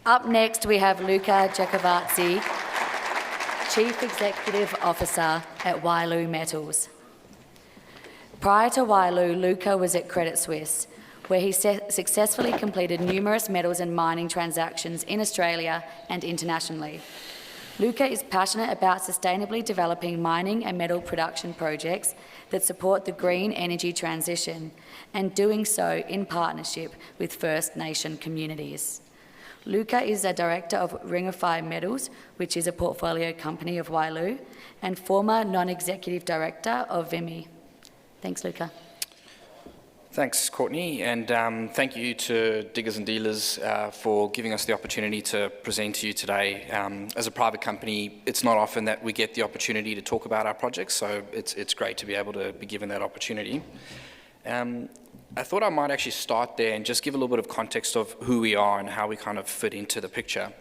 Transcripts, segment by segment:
Up next, we have Luca Giacovazzi, Chief Executive Officer at Wyloo Metals. Prior to Wyloo, Luca was at Credit Suisse, where he successfully completed numerous metals and mining transactions in Australia and internationally. Luca is passionate about sustainably developing mining and metal production projects that support the green energy transition, and doing so in partnership with First Nation communities. Luca is a director of Ring of Fire Metals, which is a portfolio company of Wyloo, and former non-executive director of Vimy. Thanks, Luca. Thanks, Courtney, and thank you to Diggers and Dealers for giving us the opportunity to present to you today. As a private company, it's not often that we get the opportunity to talk about our projects, so it's great to be able to be given that opportunity. I thought I might actually start there and just give a little bit of context of who we are and how we kind of fit into the picture.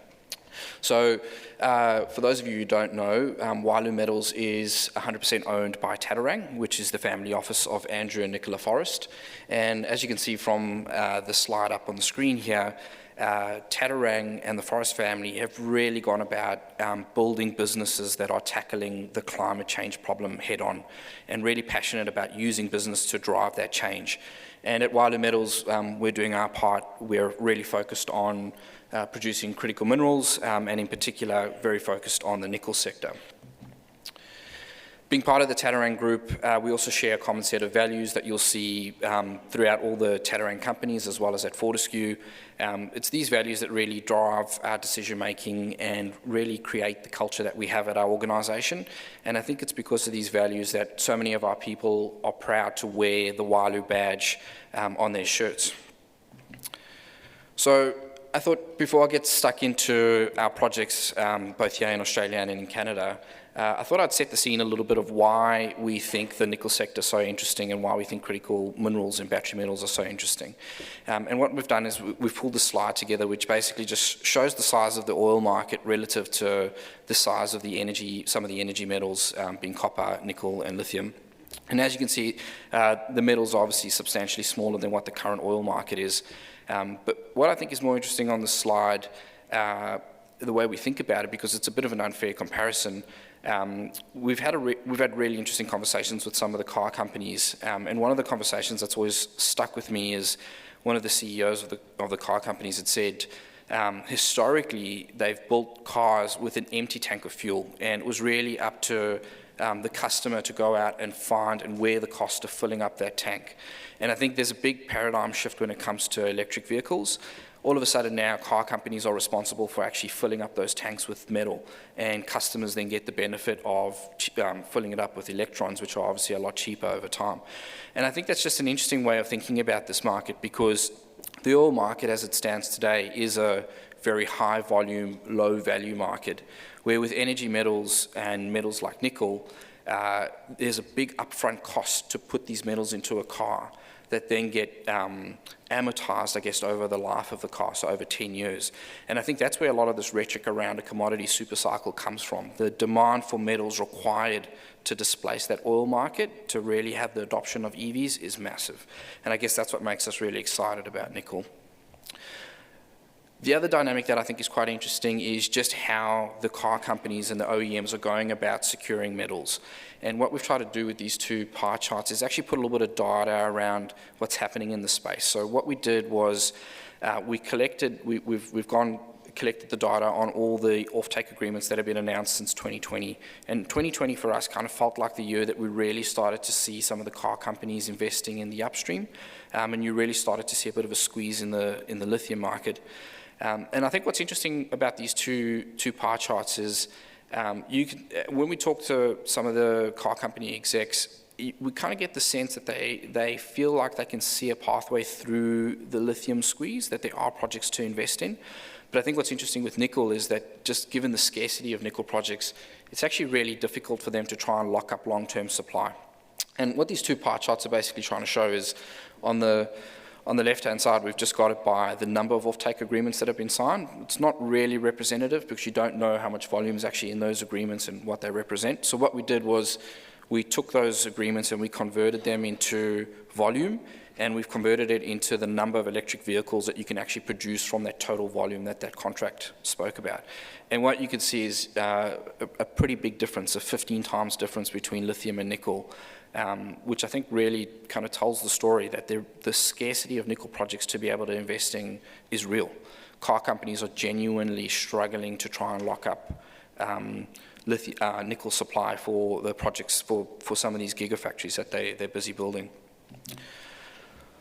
So for those of you who don't know, Wyloo Metals is 100% owned by Tatarang, which is the family office of Andrew and Nicola Forrest. And as you can see from the slide up on the screen here, Tatarang and the Forrest family have really gone about building businesses that are tackling the climate change problem head on, and really passionate about using business to drive that change. And at Wyloo Metals, we're doing our part. We're really focused on producing critical minerals, and in particular, very focused on the nickel sector. Being part of the Tatarang group, we also share a common set of values that you'll see throughout all the Tatarang companies, as well as at Fortescue. It's these values that really drive our decision-making and really create the culture that we have at our organisation. And I think it's because of these values that so many of our people are proud to wear the Wyloo badge on their shirts. So I thought before I get stuck into our projects, both here in Australia and in Canada, I thought I'd set the scene a little bit of why we think the nickel sector is so interesting and why we think critical minerals and battery metals are so interesting. And what we've done is we've pulled this slide together, which basically just shows the size of the oil market relative to the size of the energy, some of the energy metals, being copper, nickel, and lithium. And as you can see, the metals are obviously substantially smaller than what the current oil market is. But what I think is more interesting on the slide, the way we think about it, because it's a bit of an unfair comparison, we've had really interesting conversations with some of the car companies, and one of the conversations that's always stuck with me is one of the CEOs of the car companies had said, historically they've built cars with an empty tank of fuel, and it was really up to the customer to go out and find and wear the cost of filling up that tank. And I think there's a big paradigm shift when it comes to electric vehicles. All of a sudden now car companies are responsible for actually filling up those tanks with metal, and customers then get the benefit of filling it up with electrons, which are obviously a lot cheaper over time. And I think that's just an interesting way of thinking about this market, because the oil market as it stands today is a very high volume, low value market, where with energy metals and metals like nickel, there's a big upfront cost to put these metals into a car that then get amortized, I guess, over the life of the car, so over 10 years. And I think that's where a lot of this rhetoric around a commodity super cycle comes from. The demand for metals required to displace that oil market, to really have the adoption of EVs, is massive. And I guess that's what makes us really excited about nickel. The other dynamic that I think is quite interesting is just how the car companies and the OEMs are going about securing metals. And what we've tried to do with these two pie charts is actually put a little bit of data around what's happening in the space. So what we did was we've collected the data on all the offtake agreements that have been announced since 2020. And 2020 for us kind of felt like the year that we really started to see some of the car companies investing in the upstream, and you really started to see a bit of a squeeze in the lithium market. And I think what's interesting about these two pie charts is when we talk to some of the car company execs, we kind of get the sense that they feel like they can see a pathway through the lithium squeeze, that there are projects to invest in. But I think what's interesting with nickel is that just given the scarcity of nickel projects, it's actually really difficult for them to try and lock up long-term supply. And what these two pie charts are basically trying to show is on the left-hand side, we've just got it by the number of offtake agreements that have been signed. It's not really representative because you don't know how much volume is actually in those agreements and what they represent. So what we did was we took those agreements and we converted them into volume, and we've converted it into the number of electric vehicles that you can actually produce from that total volume that that contract spoke about. And what you can see is a pretty big difference, a 15 times difference between lithium and nickel, which I think really kind of tells the story that the scarcity of nickel projects to be able to invest in is real. Car companies are genuinely struggling to try and lock up nickel supply for the projects for some of these gigafactories that they're busy building.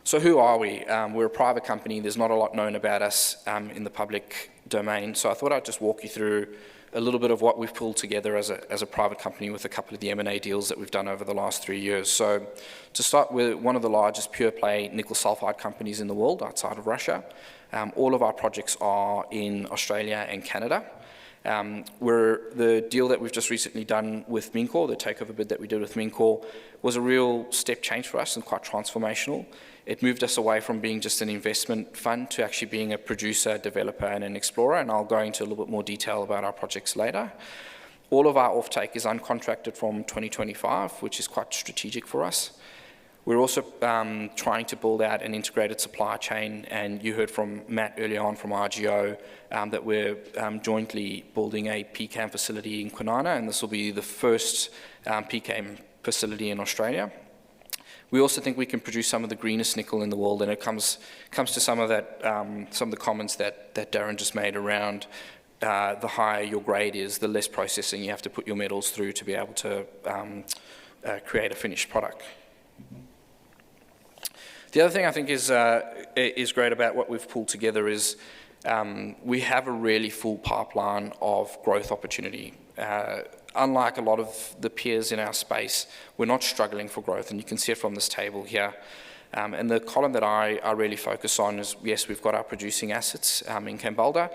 So who are we? We're a private company. There's not a lot known about us in the public domain. So I thought I'd just walk you through a little bit of what we've pulled together as a private company with a couple of the M&A deals that we've done over the last 3 years. So to start with, one of the largest pure play nickel sulfide companies in the world outside of Russia. All of our projects are in Australia and Canada. The deal that we've just recently done with Mincor, the takeover bid that we did with Mincor, was a real step change for us and quite transformational. It moved us away from being just an investment fund to actually being a producer, developer, and an explorer, and I'll go into a little bit more detail about our projects later. All of our offtake is uncontracted from 2025, which is quite strategic for us. We're also trying to build out an integrated supply chain, and you heard from Matt earlier on from RGO that we're jointly building a PCAM facility in Kwinana, and this will be the first PCAM facility in Australia. We also think we can produce some of the greenest nickel in the world, and it comes to some of that, some of the comments that Darren just made around the higher your grade is, the less processing you have to put your metals through to be able to create a finished product. The other thing I think is great about what we've pulled together is we have a really full pipeline of growth opportunity. Unlike a lot of the peers in our space, we're not struggling for growth, and you can see it from this table here. And the column that I really focus on is, yes, we've got our producing assets in Cambalda,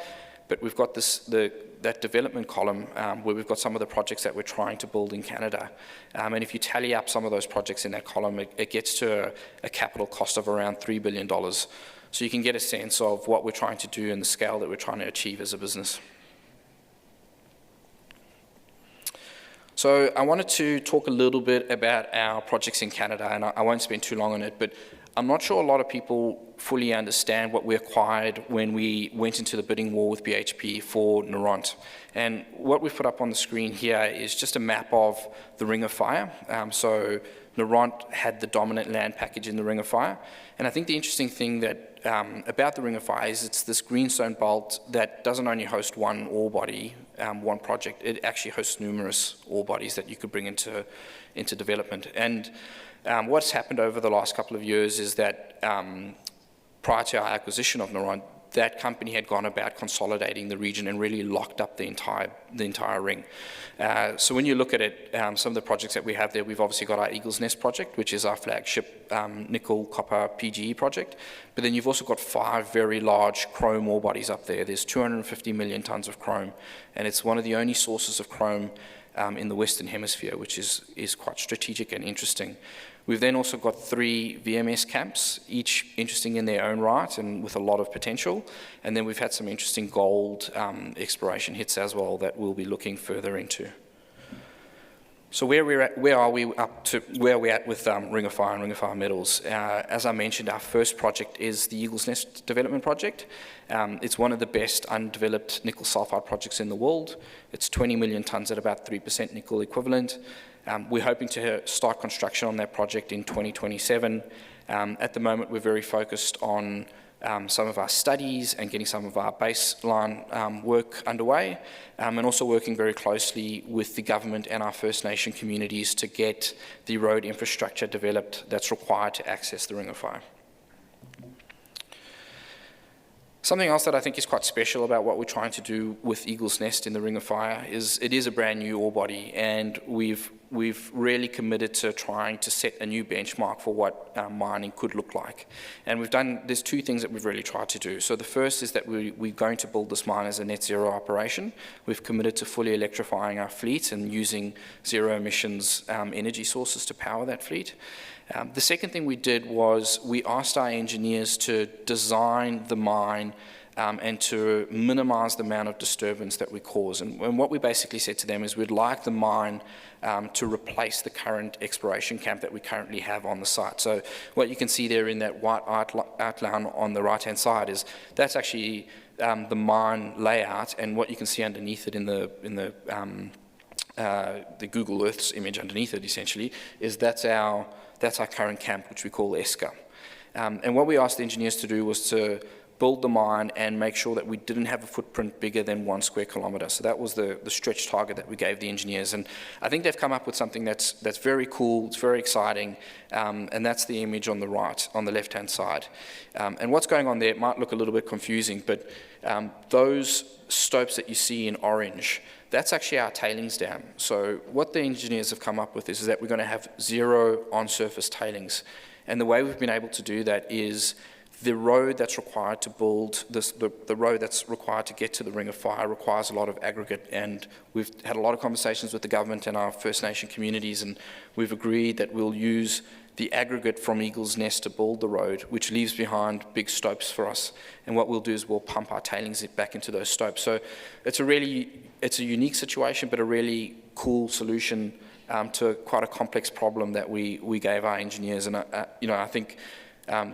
but we've got that development column where we've got some of the projects that we're trying to build in Canada. And if you tally up some of those projects in that column, it gets to a capital cost of around $3 billion. So you can get a sense of what we're trying to do and the scale that we're trying to achieve as a business. So I wanted to talk a little bit about our projects in Canada, and I won't spend too long on it, but I'm not sure a lot of people fully understand what we acquired when we went into the bidding war with BHP for Noront. And what we've put up on the screen here is just a map of the Ring of Fire. So Noront had the dominant land package in the Ring of Fire. And I think the interesting thing that about the Ring of Fire is it's this greenstone belt that doesn't only host one ore body, one project, it actually hosts numerous ore bodies that you could bring into development. And what's happened over the last couple of years is that prior to our acquisition of Noront, that company had gone about consolidating the region and really locked up the entire ring. So when you look at it, some of the projects that we have there, we've obviously got our Eagle's Nest project, which is our flagship nickel copper PGE project. But then you've also got 5 very large chrome ore bodies up there. There's 250 million tons of chrome, and it's one of the only sources of chrome in the Western Hemisphere, which is quite strategic and interesting. We've then also got 3 VMS camps, each interesting in their own right and with a lot of potential. And then we've had some interesting gold exploration hits as well that we'll be looking further into. So where are we at with Ring of Fire and Ring of Fire Metals? As I mentioned, our first project is the Eagle's Nest development project. It's one of the best undeveloped nickel sulfide projects in the world. It's 20 million tons at about 3% nickel equivalent. We're hoping to start construction on that project in 2027. At the moment, we're very focused on some of our studies and getting some of our baseline work underway, and also working very closely with the government and our First Nation communities to get the road infrastructure developed that's required to access the Ring of Fire. Something else that I think is quite special about what we're trying to do with Eagle's Nest in the Ring of Fire is it is a brand new ore body, and we've really committed to trying to set a new benchmark for what mining could look like. And there's 2 things that we've really tried to do. So the first is that we're going to build this mine as a net zero operation. We've committed to fully electrifying our fleet and using zero emissions energy sources to power that fleet. The second thing we did was we asked our engineers to design the mine and to minimize the amount of disturbance that we cause. And what we basically said to them is we'd like the mine to replace the current exploration camp that we currently have on the site. So what you can see there in that white outline on the right-hand side is that's actually the mine layout, and what you can see underneath it in the Google Earth's image underneath it, essentially, is that's our current camp, which we call ESCA. And what we asked the engineers to do was to build the mine and make sure that we didn't have a footprint bigger than 1 square kilometre. So that was the stretch target that we gave the engineers. And I think they've come up with something that's very cool, it's very exciting, and that's the image on the right, on the left-hand side. And what's going on there, it might look a little bit confusing, but those stopes that you see in orange, that's actually our tailings dam. So what the engineers have come up with is that we're going to have 0 on-surface tailings. And the way we've been able to do that is the road that's required to build this, the road that's required to get to the Ring of Fire requires a lot of aggregate, and we've had a lot of conversations with the government and our First Nation communities, and we've agreed that we'll use the aggregate from Eagle's Nest to build the road, which leaves behind big stopes for us. And what we'll do is we'll pump our tailings back into those stopes. So it's a unique situation, but a really cool solution to quite a complex problem that we gave our engineers. And I think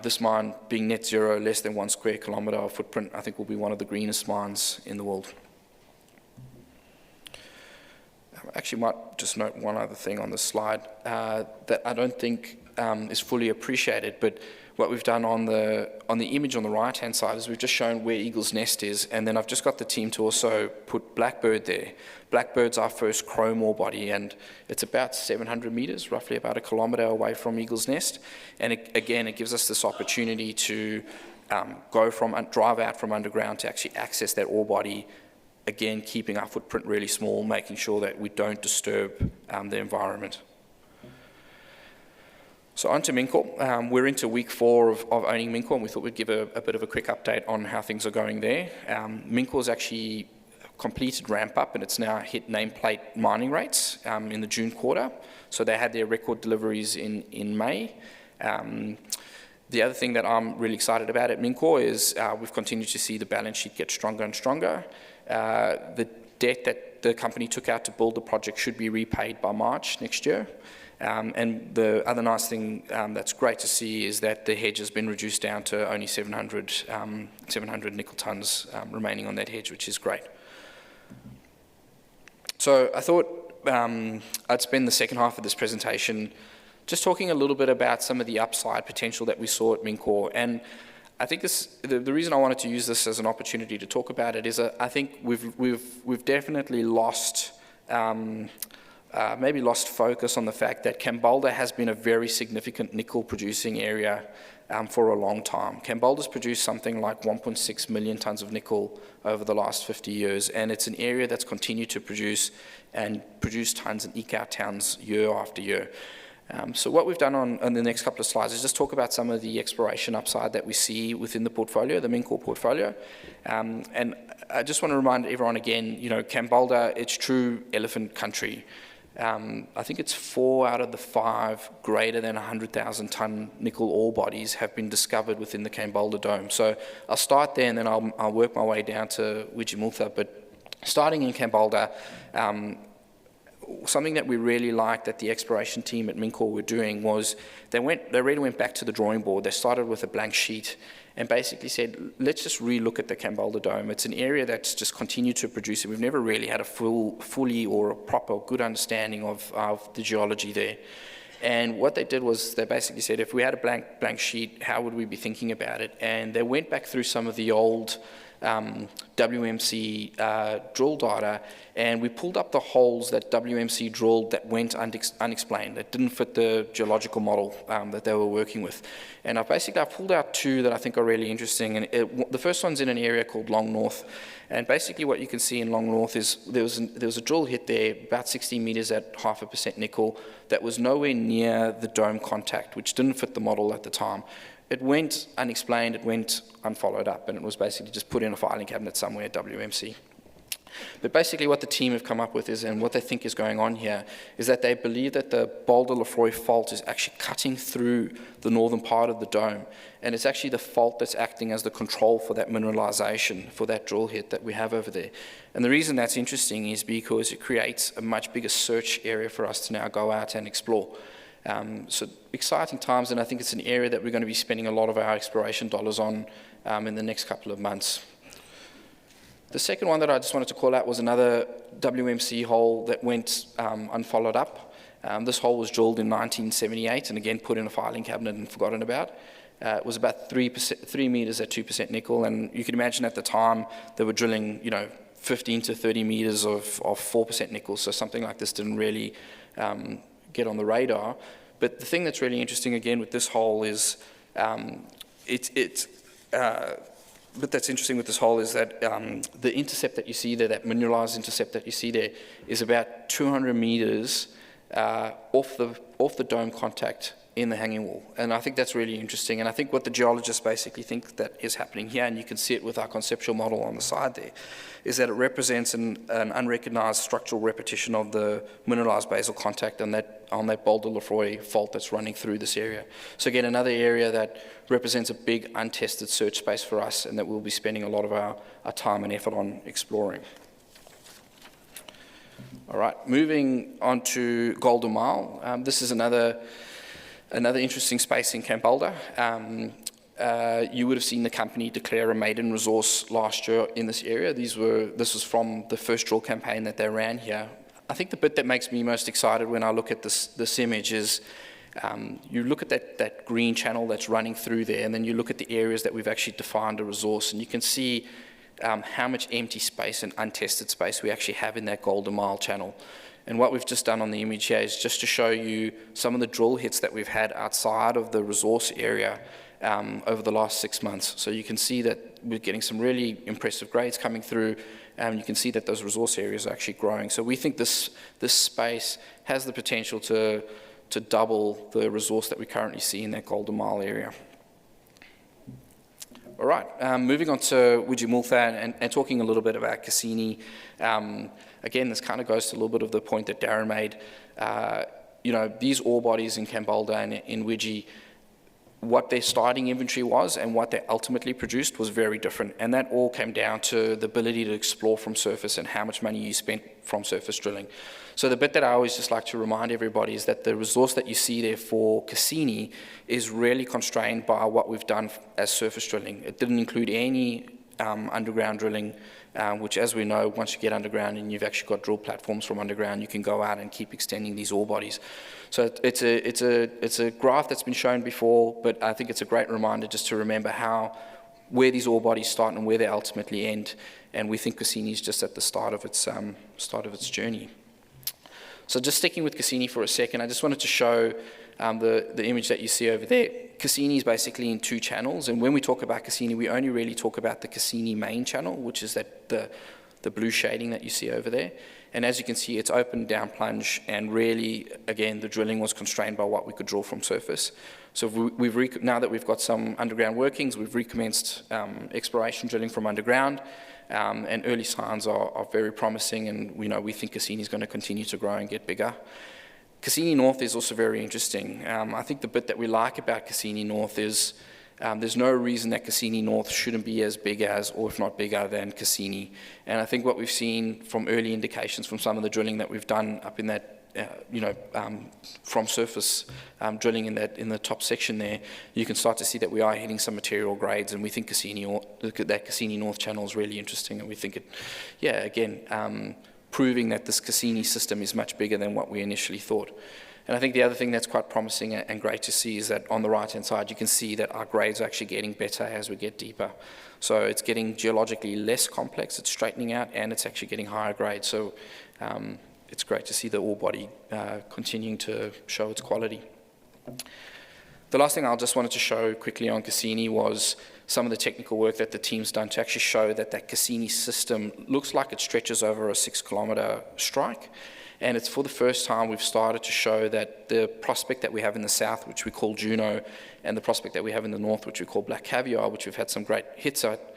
this mine being net zero, less than 1 square kilometre of footprint, I think will be one of the greenest mines in the world. I actually might just note one other thing on this slide that I don't think is fully appreciated, but what we've done on the image on the right-hand side is we've just shown where Eagle's Nest is, and then I've just got the team to also put Blackbird there. Blackbird's our first chrome ore body, and it's about 700 metres, roughly about 1 kilometre away from Eagle's Nest. And again, it gives us this opportunity to drive out from underground to actually access that ore body, again, keeping our footprint really small, making sure that we don't disturb the environment. So on to Mincor. We're into week 4 of owning Mincor, and we thought we'd give a bit of a quick update on how things are going there. Mincor's actually completed ramp up, and it's now hit nameplate mining rates in the June quarter. So they had their record deliveries in May. The other thing that I'm really excited about at Mincor is we've continued to see the balance sheet get stronger and stronger. The debt that the company took out to build the project should be repaid by March next year. And the other nice thing that's great to see is that the hedge has been reduced down to only 700 nickel tons remaining on that hedge, which is great. So I thought I'd spend the second half of this presentation just talking a little bit about some of the upside potential that we saw at Mincor. And I think the reason I wanted to use this as an opportunity to talk about it is I think we've definitely lost maybe lost focus on the fact that Cambalda has been a very significant nickel producing area for a long time. Cambalda's produced something like 1.6 million tons of nickel over the last 50 years, and it's an area that's continued to produce tons and eke out tons year after year. So what we've done on the next couple of slides is just talk about some of the exploration upside that we see within the portfolio, the Mincor portfolio. And I just want to remind everyone again, Cambalda, it's true elephant country. I think it's 4 out of the 5 greater than 100,000 ton nickel ore bodies have been discovered within the Cambalda Dome. So I'll start there and then I'll work my way down to Wijimulta. But starting in Cambalda, something that we really liked that the exploration team at Mincor were doing was they really went back to the drawing board. They started with a blank sheet and basically said, let's just re-look at the Cambalda Dome. It's an area that's just continued to produce, and we've never really had a fully or a proper good understanding of the geology there. And what they did was they basically said, if we had a blank sheet, how would we be thinking about it? And they went back through some of the old WMC drill data, and we pulled up the holes that WMC drilled that went unexplained, that didn't fit the geological model that they were working with. And I pulled out 2 that I think are really interesting. And the first one's in an area called Long North. And basically what you can see in Long North is there was a drill hit there, about 60 meters at 0.5% nickel, that was nowhere near the dome contact, which didn't fit the model at the time. It went unexplained, it went unfollowed up, and it was basically just put in a filing cabinet somewhere at WMC. But basically what the team have come up with is, and what they think is going on here, is that they believe that the Boulder-Lefroy fault is actually cutting through the northern part of the dome. And it's actually the fault that's acting as the control for that mineralization, for that drill hit that we have over there. And the reason that's interesting is because it creates a much bigger search area for us to now go out and explore. So exciting times, and I think it's an area that we're going to be spending a lot of our exploration dollars on in the next couple of months. The second one that I just wanted to call out was another WMC hole that went unfollowed up. This hole was drilled in 1978 and again put in a filing cabinet and forgotten about. It was about 3 meters at 2% nickel, and you can imagine at the time they were drilling, 15 to 30 meters of 4% nickel, so something like this didn't really get on the radar. But the thing that's really interesting again with this hole is but that's interesting with this hole is that the intercept that you see there, that mineralized intercept that you see there, is about 200 meters off the dome contact in the hanging wall. And I think that's really interesting. And I think what the geologists basically think that is happening here, and you can see it with our conceptual model on the side there, is that it represents an unrecognized structural repetition of the mineralized basal contact on that Boulder-Lefroy fault that's running through this area. So again, another area that represents a big untested search space for us, and that we'll be spending a lot of our time and effort on exploring. All right, moving on to Golden Mile. This is another interesting space in Cambalda. You would have seen the company declare a maiden resource last year in this area. This was from the first drill campaign that they ran here. I think the bit that makes me most excited when I look at this image is you look at that green channel that's running through there, and then you look at the areas that we've actually defined a resource, and you can see how much empty space and untested space we actually have in that Golden Mile channel. And what we've just done on the image here is just to show you some of the drill hits that we've had outside of the resource area over the last 6 months. So you can see that we're getting some really impressive grades coming through, and you can see that those resource areas are actually growing. So we think this space has the potential to double the resource that we currently see in that Golden Mile area. All right, moving on to Wyloo and talking a little bit about Cassini. Again, this kind of goes to a little bit of the point that Darren made. These ore bodies in Cambalda and in Wyloo, what their starting inventory was and what they ultimately produced was very different. And that all came down to the ability to explore from surface and how much money you spent from surface drilling. So the bit that I always just like to remind everybody is that the resource that you see there for Cassini is really constrained by what we've done as surface drilling. It didn't include any underground drilling, which, as we know, once you get underground and you've actually got drill platforms from underground, you can go out and keep extending these ore bodies. So it's a graph that's been shown before, but I think it's a great reminder just to remember where these ore bodies start and where they ultimately end. And we think Cassini is just at the start of its journey. So just sticking with Cassini for a second, I just wanted to show the image that you see over there. Cassini is basically in 2 channels, and when we talk about Cassini, we only really talk about the Cassini main channel, which is the blue shading that you see over there. And as you can see, it's open, down plunge, and really, again, the drilling was constrained by what we could drill from surface. So now that we've got some underground workings, we've recommenced exploration drilling from underground. And early signs are very promising, and we think Cassini is going to continue to grow and get bigger. Cassini North is also very interesting. I think the bit that we like about Cassini North is there's no reason that Cassini North shouldn't be as big as, or if not bigger than, Cassini. And I think what we've seen from early indications from some of the drilling that we've done up in that from surface drilling in the top section there, you can start to see that we are hitting some material grades, and we think that Cassini North channel is really interesting, and we think proving that this Cassini system is much bigger than what we initially thought. And I think the other thing that's quite promising and great to see is that on the right-hand side, you can see that our grades are actually getting better as we get deeper. So it's getting geologically less complex, it's straightening out, and it's actually getting higher grades. So it's great to see the ore body continuing to show its quality. The last thing I just wanted to show quickly on Cassini was some of the technical work that the team's done to actually show that Cassini system looks like it stretches over a 6-kilometer strike. And it's for the first time we've started to show that the prospect that we have in the south, which we call Juno, and the prospect that we have in the north, which we call Black Caviar, which we've had some great hits at,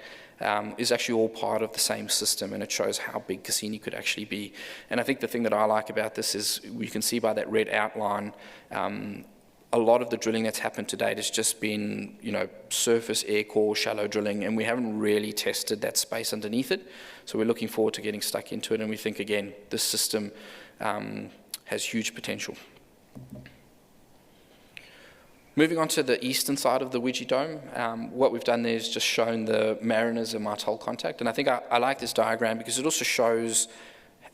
is actually all part of the same system, and it shows how big Cassini could actually be. And I think the thing that I like about this is we can see by that red outline, a lot of the drilling that's happened to date has just been, surface, air core, shallow drilling, and we haven't really tested that space underneath it. So we're looking forward to getting stuck into it, and we think, again, this system has huge potential. Moving on to the eastern side of the Widgie Dome, what we've done there is just shown the Mariners and Martel contact, and I think I like this diagram because it also shows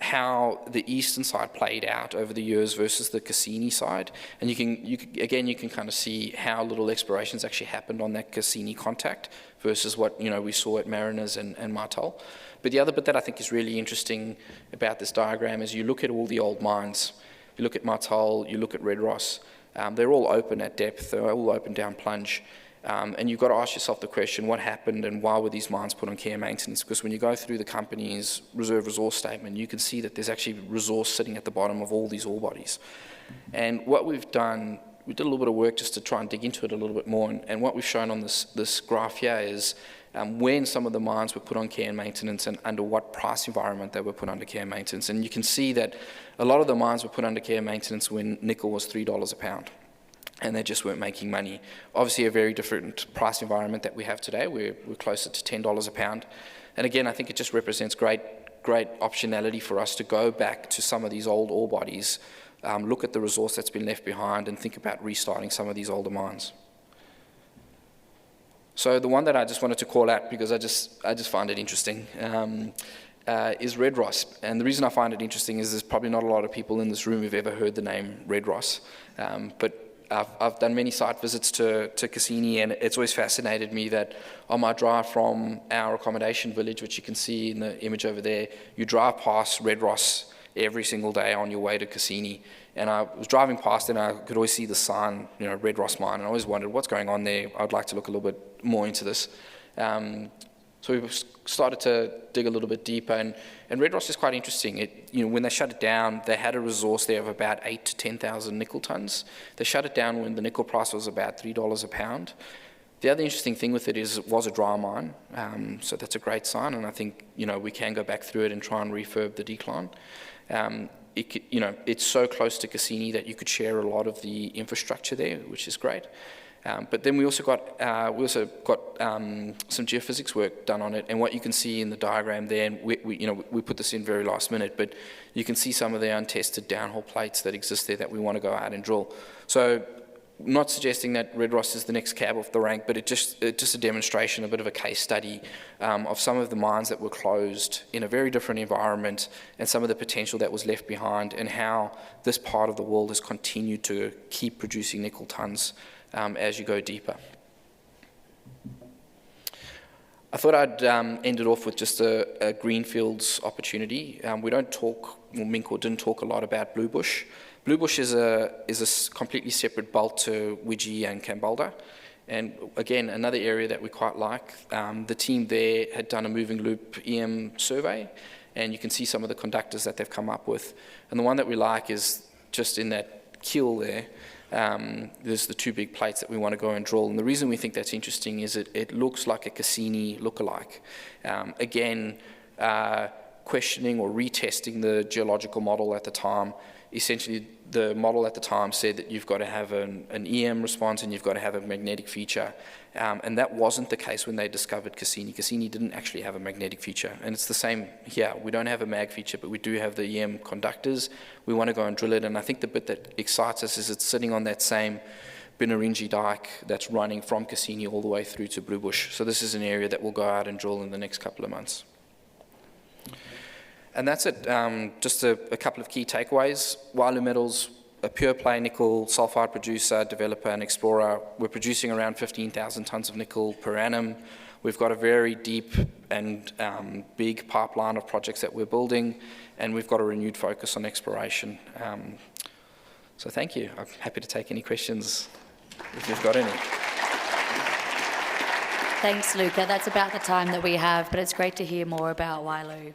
how the eastern side played out over the years versus the Cassini side, and you can kind of see how little exploration's actually happened on that Cassini contact versus what we saw at Mariners and Martel. But the other bit that I think is really interesting about this diagram is you look at all the old mines. You look at Martel, you look at Red Ross. They're all open at depth. They're all open down plunge. And you've got to ask yourself the question, what happened and why were these mines put on care and maintenance? Because when you go through the company's reserve resource statement, you can see that there's actually resource sitting at the bottom of all these ore bodies. And what we've done, we did a little bit of work just to try and dig into it a little bit more. And what we've shown on this graph here is when some of the mines were put on care and maintenance and under what price environment they were put under care and maintenance. And you can see that a lot of the mines were put under care and maintenance when nickel was $3 a pound. And they just weren't making money. Obviously a very different price environment that we have today. We're closer to $10 a pound. And again, I think it just represents great optionality for us to go back to some of these old ore bodies, look at the resource that's been left behind and think about restarting some of these older mines. So the one that I just wanted to call out because I just find it interesting is Red Ross. And the reason I find it interesting is there's probably not a lot of people in this room who've ever heard the name Red Ross. But I've done many site visits to Cassini, and it's always fascinated me that on my drive from our accommodation village, which you can see in the image over there, you drive past Red Ross every single day on your way to Cassini. And I was driving past and I could always see the sign, Red Ross Mine, and I always wondered what's going on there. I'd like to look a little bit more into this. So we started to dig a little bit deeper, and Red Ross is quite interesting. When they shut it down, they had a resource there of about 8,000 to 10,000 nickel tons. They shut it down when the nickel price was about $3 a pound. The other interesting thing with it is it was a dry mine, so that's a great sign, and I think we can go back through it and try and refurb the decline. It's so close to Cassini that you could share a lot of the infrastructure there, which is great. But then we also got some geophysics work done on it, and what you can see in the diagram there, and we put this in very last minute, but you can see some of the untested downhole plates that exist there that we want to go out and drill. So, not suggesting that Red Ross is the next cab off the rank, but it's just a demonstration, a bit of a case study of some of the mines that were closed in a very different environment, and some of the potential that was left behind, and how this part of the world has continued to keep producing nickel tons as you go deeper. I thought I'd end it off with just a greenfields opportunity. We don't talk, well, Mincor didn't talk a lot about Blue Bush. Blue Bush is a completely separate belt to Widgie and Cambalda. And again, another area that we quite like. The team there had done a moving loop EM survey, and you can see some of the conductors that they've come up with. And the one that we like is just in that keel there. There's the two big plates that we want to go and drill. And the reason we think that's interesting is it looks like a Cassini lookalike. Again, questioning or retesting the geological model at the time. Essentially, the model at the time said that you've got to have an EM response and you've got to have a magnetic feature. And that wasn't the case when they discovered Cassini. Cassini didn't actually have a magnetic feature. And it's the same here. We don't have a mag feature, but we do have the EM conductors. We want to go and drill it. And I think the bit that excites us is it's sitting on that same Binaringi dike that's running from Cassini all the way through to Blue Bush. So this is an area that we'll go out and drill in the next couple of months. And that's it. Just a couple of key takeaways. Wyloo Metals, a pure play nickel sulfide producer, developer and explorer. We're producing around 15,000 tons of nickel per annum. We've got a very deep and big pipeline of projects that we're building, and we've got a renewed focus on exploration. So thank you. I'm happy to take any questions if you've got any. Thanks, Luca. That's about the time that we have, but it's great to hear more about Wyloo.